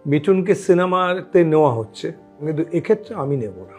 মিঠুনকে সিনেমাতে নেওয়া হচ্ছে, কিন্তু এক্ষেত্রে আমি নেব না।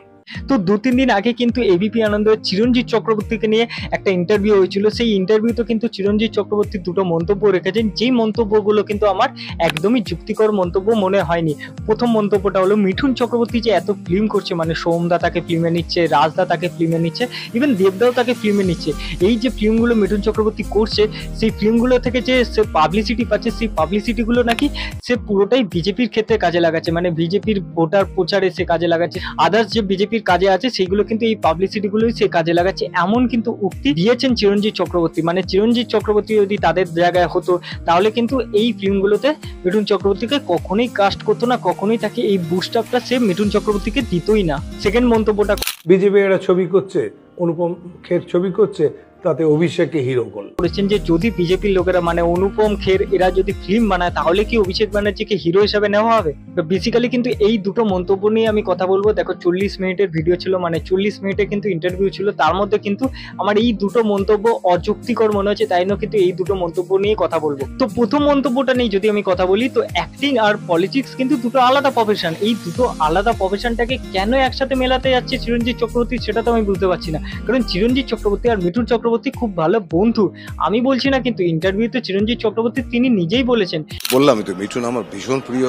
তো 2-3 দিন আগে কিন্তু এবিপি আনন্দের চিরঞ্জিত চক্রবর্তীকে নিয়ে একটা ইন্টারভিউ হয়েছিল। সেই ইন্টারভিউতে কিন্তু চিরঞ্জিত চক্রবর্তী দুটো মন্তব্য রেখেছেন, যেই মন্তব্যগুলো কিন্তু আমার একদমই যুক্তিকর মন্তব্য মনে হয়নি। প্রথম মন্তব্যটা হলো, মিঠুন চক্রবর্তী যে এত ফিল্ম করছে, মানে সোমদা তাকে ফিল্মে নিচ্ছে, রাজদা তাকে ফিল্মে নিচ্ছে, ইভেন দেবদাও তাকে ফিল্মে নিচ্ছে। এই যে ফিল্মগুলো মিঠুন চক্রবর্তী করছে, সেই ফিল্মগুলো থেকে যে সে পাবলিসিটি পাচ্ছে, সেই পাবলিসিটিগুলো নাকি সে পুরোটাই বিজেপির ক্ষেত্রে কাজে লাগাচ্ছে, মানে বিজেপির ভোটার প্রচারে সে কাজে লাগাচ্ছে। আদার্স যে বিজেপির কাজে আছে সেইগুলো কিন্তু এই পাবলিসিটি গুলোই সে কাজে লাগাচ্ছে, এমন কিন্তু উক্তি দিয়েছেন চিরঞ্জিত চক্রবর্তী। মানে চিরঞ্জিত চক্রবর্তী যদি তাদের জায়গায় হতো, তাহলে কিন্তু এই ফিল্মগুলোতে মিঠুন চক্রবর্তীকে কখনোই কাস্ট করতো না, কখনোই তাকে এই বুস্ট আপটা সে মিঠুন চক্রবর্তীকে দিতই না। সেকেন্ড মন্তব্যটা, বিজেপি এরা ছবি করছে, অনুপম খের ছবি করছে, তাতে অভিষেককে হিরো করেছেন যে যদি বিজেপির লোকেরা মানে অনুপম খের এরা যদি ফিল্ম বানায়, তাহলে কি অভিষেক ব্যানার্জিকে হিরো হিসেবে নেওয়া হবে? বেসিক্যালি কিন্তু এই দুটো মন্তব্য নিয়ে আমি কথা বলবো। দেখো 40 মিনিটের ভিডিও ছিল, মানে 40 মিনিটে কিন্তু ইন্টারভিউ ছিল, তার মধ্যে কিন্তু আমার এই দুটো মন্তব্য অযুক্তিকর মনে হচ্ছে, তাই না কিন্তু এই দুটো মন্তব্য নিয়ে কথা বলবো। তো প্রথম মন্তব্যটা নিয়ে যদি আমি কথা বলি, তো অ্যাক্টিং আর পলিটিক্স কিন্তু দুটো আলাদা প্রফেশন। এই দুটো আলাদা প্রফেশনটাকে কেন একসাথে মেলাতে যাচ্ছে চিরঞ্জিত চক্রবর্তী, সেটা তো আমি বুঝতে পারছি না। কারণ চিরঞ্জিত চক্রবর্তী আর মিঠুন চক্রবর্তী খুব ভালো বন্ধু, আমি বলছি না, কিন্তু ইন্টারভিউতে চিরঞ্জিত চক্রবর্তী তিনি নিজেই বলেছেন, বললামই তো মিঠুন আমার ভীষণ প্রিয়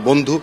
বন্ধু,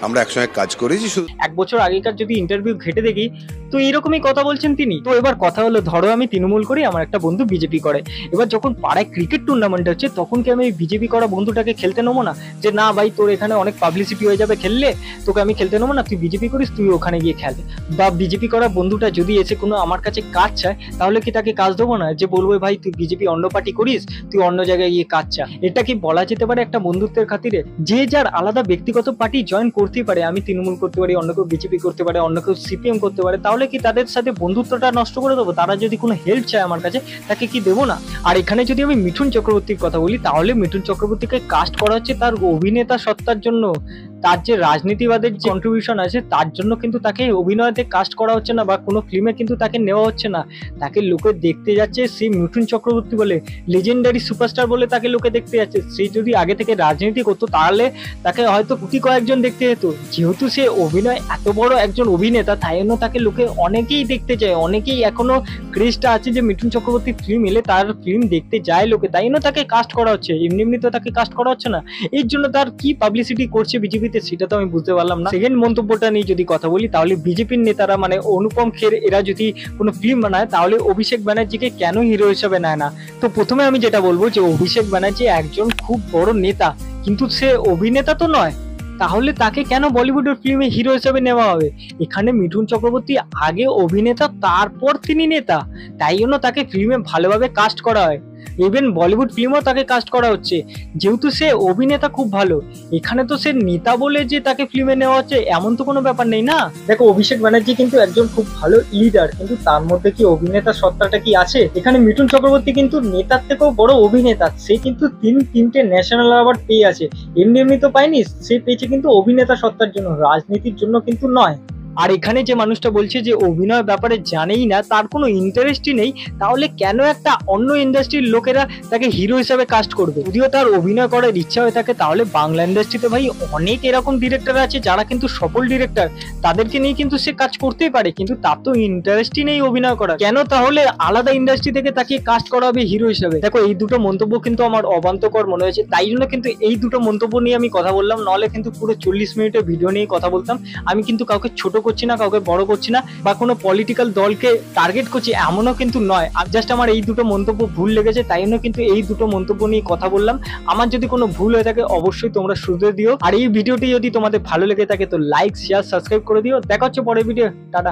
আমরা একসঙ্গে কাজ করেছি। এক বছর আগেকার যদি ইন্টারভিউ ঘেটে দেখি তো এরকমই কথা বলছেন তিনি। তো এবার কথা হলো, ধরো আমি তৃণমূল করি, আমার একটা বন্ধু বিজেপি করে, এবার যখন পাড়ায় ক্রিকেট টুর্নামেন্ট হচ্ছে, তখন কি আমি বিজেপি করা বন্ধুটাকে খেলতে নেবো না? যে না ভাই, তোর এখানে অনেক পাবলিসিটি হয়ে যাবে খেললে, তোকে আমি খেলতে নেবো না, তুই বিজেপি করিস, তুই ওখানে গিয়ে খেল। বা বিজেপি করা বন্ধুটা যদি এসে কোনো আমার কাছে কাজ চায়, তাহলে কি তাকে কাজ দেবো না? যে বলবো ভাই তুই বিজেপি অন্য পার্টি করিস, তুই অন্য জায়গায় গিয়ে কাজ চা। এটা কি বলা যেতে পারে একটা বন্ধুত্বের খাতিরে? যে যার আলাদা ব্যক্তিগত পার্টি জয়েন করতেই পারে, আমি তৃণমূল করতে পারি, অন্য কেউ বিজেপি করতে পারে, অন্য কেউ সিপিএম করতে পারে, তাহলে কি তাদের সাথে বন্ধুত্বটা নষ্ট করে দেবো? তারা যদি কোনো হেল্প চায় আমার কাছে, তাকে কি দেবো না? আর এখানে যদি আমি মিঠুন চক্রবর্তীর কথা বলি, তাহলে মিঠুন চক্রবর্তীকে কাস্ট করা হচ্ছে তার অভিনেতা সত্তার জন্য, তার যে রাজনীতিবাদের যে কন্ট্রিবিউশন আছে তার জন্য কিন্তু তাকে অভিনয়তে কাস্ট করা হচ্ছে না, বা কোনো ফিল্মে কিন্তু তাকে নেওয়া হচ্ছে না। তাকে লোকে দেখতে যাচ্ছে সেই মিঠুন চক্রবর্তী বলে, লেজেন্ডারি সুপারস্টার বলে তাকে লোকে দেখতে যাচ্ছে। সে যদি আগে থেকে রাজনীতি করতো, তাহলে তাকে হয়তো কোটি কয়েকজন দেখতে যেত। যেহেতু সে অভিনয় এত বড় একজন অভিনেতা, তাই জন্য তাকে লোকে অনেকেই দেখতে চায়, অনেকেই এখনো ক্রেজটা আছে যে মিঠুন চক্রবর্তী ফিল্ম এলে তার ফিল্ম দেখতে যায় লোকে, তাই জন্য তাকে কাস্ট করা হচ্ছে। এমনি এমনি তো তাকে কাস্ট করা হচ্ছে না। এর জন্য তার কি পাবলিসিটি করছে বিজেপি, সেটা তো আমি বুঝতে পারলাম না। সেকেন্ড মন্তব্যটা নিয়ে যদি কথা বলি, তাহলে বিজেপির নেতারা মানে অনুপম খের এরা যদি কোনো ফিল্ম বানায়, তাহলে অভিষেক ব্যানার্জিকে কেন হিরো হিসেবে নেয় না? তো প্রথমে আমি যেটা বলবো যে অভিষেক ব্যানার্জি একজন খুব বড় নেতা, কিন্তু সে অভিনেতা তো নয়, তাহলে তাকে কেন বলিউডের ফিল্মে হিরো হিসেবে নেওয়া হবে? এখানে মিঠুন চক্রবর্তী আগে অভিনেতা, তারপর তিনি নেতা, তাই জন্য তাকে ফিল্মে ভালোভাবে কাস্ট করা হয়। ইভেন বলিউড ফিল্মও তাকে কাস্ট করা হচ্ছে, যেহেতু সে অভিনেতা খুব ভালো। এখানে তো সে নেতা বলে যে তাকে ফিল্মে নেওয়া হচ্ছে এমন তো কোনো ব্যাপার নেই না। দেখো অভিষেক ব্যানার্জি কিন্তু একজন খুব ভালো লিডার, কিন্তু তার মধ্যে কি অভিনেতা সত্তাটা কি আছে? এখানে মিঠুন চক্রবর্তী কিন্তু নেতার থেকেও বড় অভিনেতা, সে কিন্তু 3টে ন্যাশনাল অ্যাওয়ার্ড পেয়ে আছে। এমনি এমনি তো পায়নি, সে পেয়েছে কিন্তু অভিনেতা সত্তার জন্য, রাজনীতির জন্য কিন্তু নয়। আর এখানে যে মানুষটা বলছে যে অভিনয় ব্যাপারে জানেই না, তার কোনো ইন্টারেস্টই নেই, তাহলে কেন একটা অন্য ইন্ডাস্ট্রির লোকেরা তাকে হিরো হিসেবে কাস্ট করবে? যদিও তার অভিনয় করার ইচ্ছা হয়ে থাকে, তাহলে বাংলা ইন্ডাস্ট্রিতে ভাই অনেক এরকম ডিরেক্টর আছে যারা কিন্তু সফল ডিরেক্টর, তাদেরকে নিয়ে কিন্তু সে কাজ করতেই পারে, কিন্তু তার তো ইন্টারেস্টই নেই অভিনয় করার। কেন তাহলে আলাদা ইন্ডাস্ট্রি থেকে তাকে কাস্ট করা হবে হিরো হিসেবে? দেখো এই দুটো মন্তব্য কিন্তু আমার অবান্তকর মনে হয়েছে, তাই জন্য কিন্তু এই দুটো মন্তব্য নিয়ে আমি কথা বললাম, নাহলে কিন্তু পুরো 40 মিনিটের ভিডিও নিয়ে কথা বলতাম। আমি কিন্তু কাউকে ছোট করছি না, কাউকে বড় করছি না, বা কোনো পলিটিক্যাল দলকে টার্গেট করছি এমনও কিন্তু নয়। জাস্ট আমার এই দুটো মন্তব্য ভুল লেগেছে, তাই জন্য কিন্তু এই দুটো মন্তব্য নিয়ে কথা বললাম। আমার যদি কোনো ভুল হয়ে থাকে অবশ্যই তোমরা শুধরে দিও, আর এই ভিডিওটি যদি তোমাদের ভালো লেগে থাকে তো লাইক, শেয়ার, সাবস্ক্রাইব করে দিও। দেখা হচ্ছে পরের ভিডিও, টাটা।